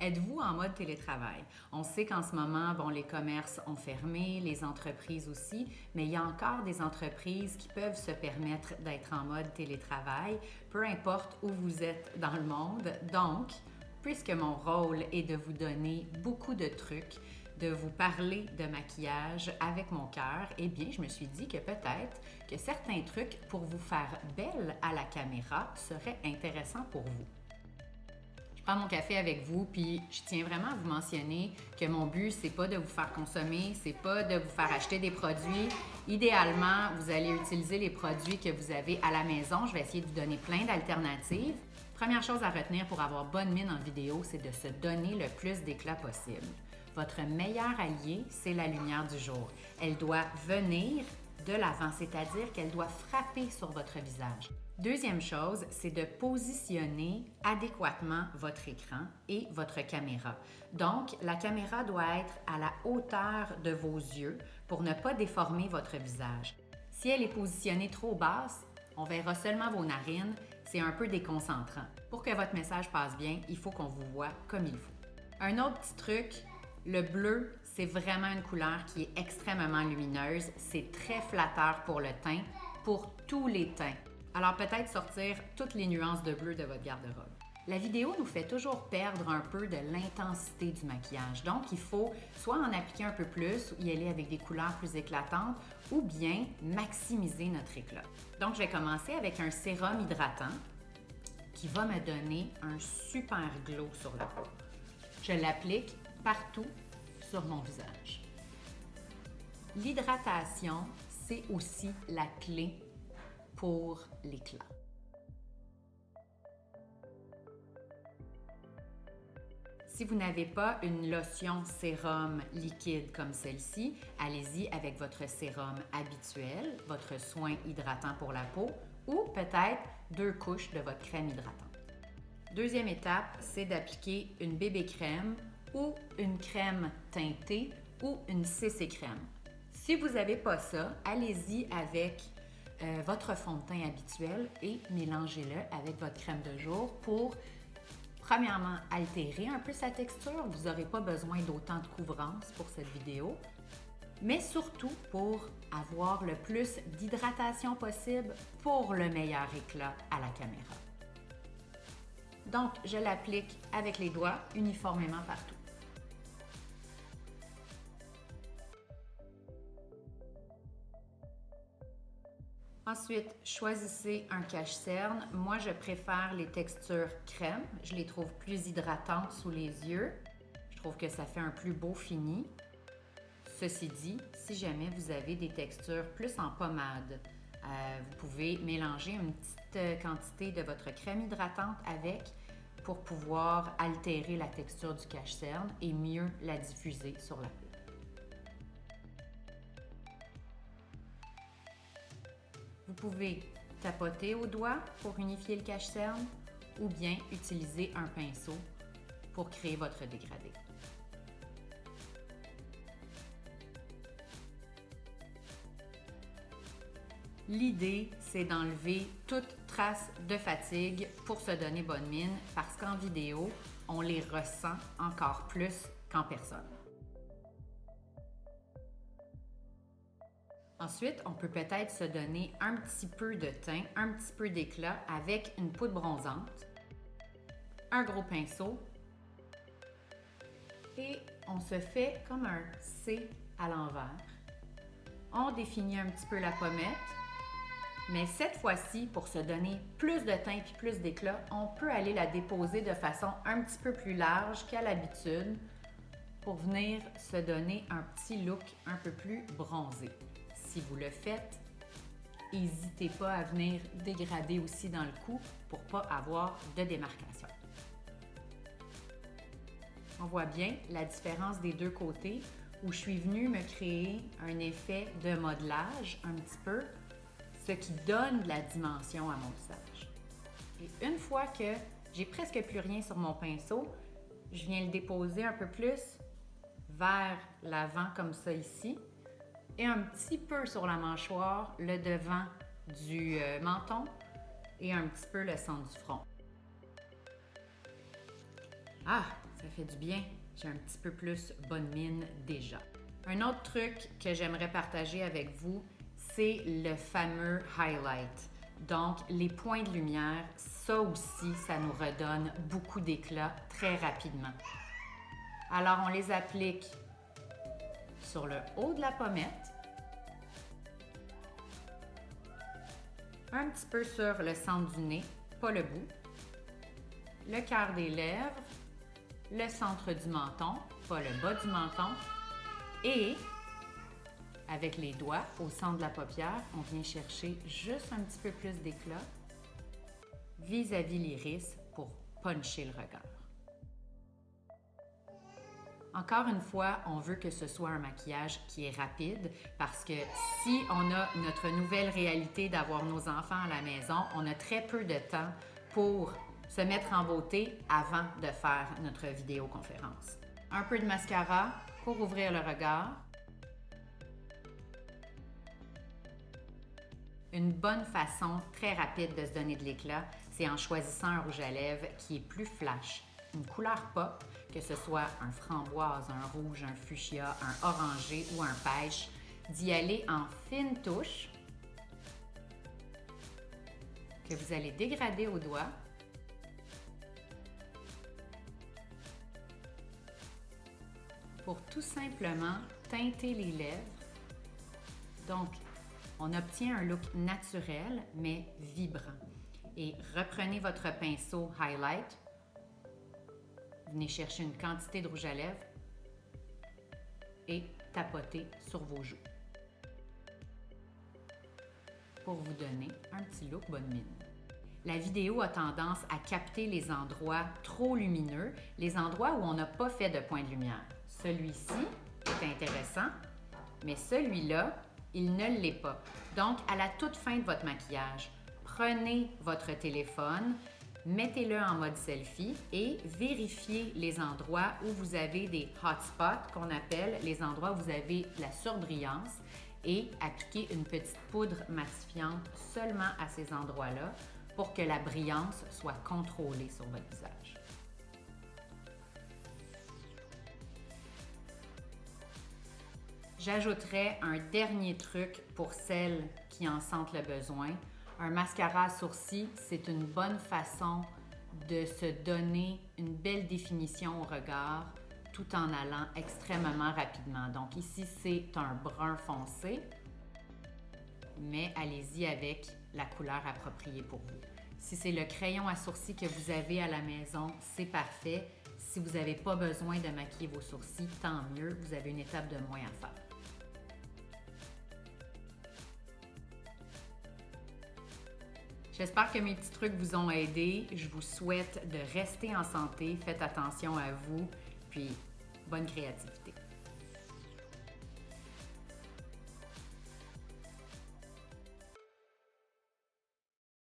Êtes-vous en mode télétravail? On sait qu'en ce moment, bon, les commerces ont fermé, les entreprises aussi, mais il y a encore des entreprises qui peuvent se permettre d'être en mode télétravail, peu importe où vous êtes dans le monde. Donc, puisque mon rôle est de vous donner beaucoup de trucs, de vous parler de maquillage avec mon cœur, eh bien, je me suis dit que peut-être que certains trucs pour vous faire belle à la caméra seraient intéressants pour vous. Je prends mon café avec vous, puis je tiens vraiment à vous mentionner que mon but, c'est pas de vous faire consommer, c'est pas de vous faire acheter des produits. Idéalement, vous allez utiliser les produits que vous avez à la maison. Je vais essayer de vous donner plein d'alternatives. Première chose à retenir pour avoir bonne mine en vidéo, c'est de se donner le plus d'éclat possible. Votre meilleur allié, c'est la lumière du jour. Elle doit venir de l'avant, c'est-à-dire qu'elle doit frapper sur votre visage. Deuxième chose, c'est de positionner adéquatement votre écran et votre caméra. Donc, la caméra doit être à la hauteur de vos yeux pour ne pas déformer votre visage. Si elle est positionnée trop basse, on verra seulement vos narines, c'est un peu déconcentrant. Pour que votre message passe bien, il faut qu'on vous voit comme il faut. Un autre petit truc, le bleu, c'est vraiment une couleur qui est extrêmement lumineuse. C'est très flatteur pour le teint, pour tous les teints. Alors peut-être sortir toutes les nuances de bleu de votre garde-robe. La vidéo nous fait toujours perdre un peu de l'intensité du maquillage. Donc, il faut soit en appliquer un peu plus, ou y aller avec des couleurs plus éclatantes, ou bien maximiser notre éclat. Donc, je vais commencer avec un sérum hydratant qui va me donner un super glow sur la peau. Je l'applique partout sur mon visage. L'hydratation, c'est aussi la clé pour l'éclat. Si vous n'avez pas une lotion sérum liquide comme celle-ci, allez-y avec votre sérum habituel, votre soin hydratant pour la peau ou peut-être 2 couches de votre crème hydratante. Deuxième étape, c'est d'appliquer une bébé crème ou une crème teintée ou une CC crème. Si vous n'avez pas ça, allez-y avec votre fond de teint habituel et mélangez-le avec votre crème de jour pour, premièrement, altérer un peu sa texture. Vous n'aurez pas besoin d'autant de couvrance pour cette vidéo, mais surtout pour avoir le plus d'hydratation possible pour le meilleur éclat à la caméra. Donc, je l'applique avec les doigts uniformément partout. Ensuite, choisissez un cache-cerne. Moi, je préfère les textures crème. Je les trouve plus hydratantes sous les yeux. Je trouve que ça fait un plus beau fini. Ceci dit, si jamais vous avez des textures plus en pommade, vous pouvez mélanger une petite quantité de votre crème hydratante avec pour pouvoir altérer la texture du cache-cerne et mieux la diffuser sur la peau. Vous pouvez tapoter au doigt pour unifier le cache-cerne ou bien utiliser un pinceau pour créer votre dégradé. L'idée, c'est d'enlever toute trace de fatigue pour se donner bonne mine parce qu'en vidéo, on les ressent encore plus qu'en personne. Ensuite, on peut peut-être se donner un petit peu de teint, un petit peu d'éclat avec une poudre bronzante, un gros pinceau et on se fait comme un C à l'envers. On définit un petit peu la pommette, mais cette fois-ci, pour se donner plus de teint et plus d'éclat, on peut aller la déposer de façon un petit peu plus large qu'à l'habitude pour venir se donner un petit look un peu plus bronzé. Si vous le faites, n'hésitez pas à venir dégrader aussi dans le cou pour ne pas avoir de démarcation. On voit bien la différence des deux côtés où je suis venue me créer un effet de modelage un petit peu, ce qui donne de la dimension à mon visage. Et une fois que j'ai presque plus rien sur mon pinceau, je viens le déposer un peu plus vers l'avant comme ça ici et un petit peu sur la mâchoire, le devant du menton et un petit peu le centre du front. Ah, Ça fait du bien. J'ai un petit peu plus bonne mine déjà. Un autre truc que j'aimerais partager avec vous, c'est le fameux highlight. Donc, les points de lumière, ça aussi, ça nous redonne beaucoup d'éclat très rapidement. Alors, on les applique sur le haut de la pommette, un petit peu sur le centre du nez, pas le bout, le cœur des lèvres, le centre du menton, pas le bas du menton, et avec les doigts au centre de la paupière, on vient chercher juste un petit peu plus d'éclat vis-à-vis l'iris pour puncher le regard. Encore une fois, on veut que ce soit un maquillage qui est rapide parce que si on a notre nouvelle réalité d'avoir nos enfants à la maison, on a très peu de temps pour se mettre en beauté avant de faire notre vidéoconférence. Un peu de mascara pour ouvrir le regard. Une bonne façon très rapide de se donner de l'éclat, c'est en choisissant un rouge à lèvres qui est plus flash, une couleur pop, que ce soit un framboise, un rouge, un fuchsia, un orangé ou un pêche, d'y aller en fine touche que vous allez dégrader au doigt. Pour tout simplement teinter les lèvres. Donc, on obtient un look naturel, mais vibrant. Et reprenez votre pinceau highlight, venez chercher une quantité de rouge à lèvres et tapotez sur vos joues pour vous donner un petit look bonne mine. La vidéo a tendance à capter les endroits trop lumineux, les endroits où on n'a pas fait de point de lumière. Celui-ci est intéressant, mais celui-là, il ne l'est pas. Donc, à la toute fin de votre maquillage, prenez votre téléphone, mettez-le en mode selfie et vérifiez les endroits où vous avez des hotspots, qu'on appelle les endroits où vous avez de la surbrillance, et appliquez une petite poudre matifiante seulement à ces endroits-là pour que la brillance soit contrôlée sur votre visage. J'ajouterais un dernier truc pour celles qui en sentent le besoin. Un mascara à sourcils, c'est une bonne façon de se donner une belle définition au regard tout en allant extrêmement rapidement. Donc ici, c'est un brun foncé, mais allez-y avec la couleur appropriée pour vous. Si c'est le crayon à sourcils que vous avez à la maison, c'est parfait. Si vous n'avez pas besoin de maquiller vos sourcils, tant mieux, vous avez une étape de moins à faire. J'espère que mes petits trucs vous ont aidé. Je vous souhaite de rester en santé. Faites attention à vous, puis bonne créativité.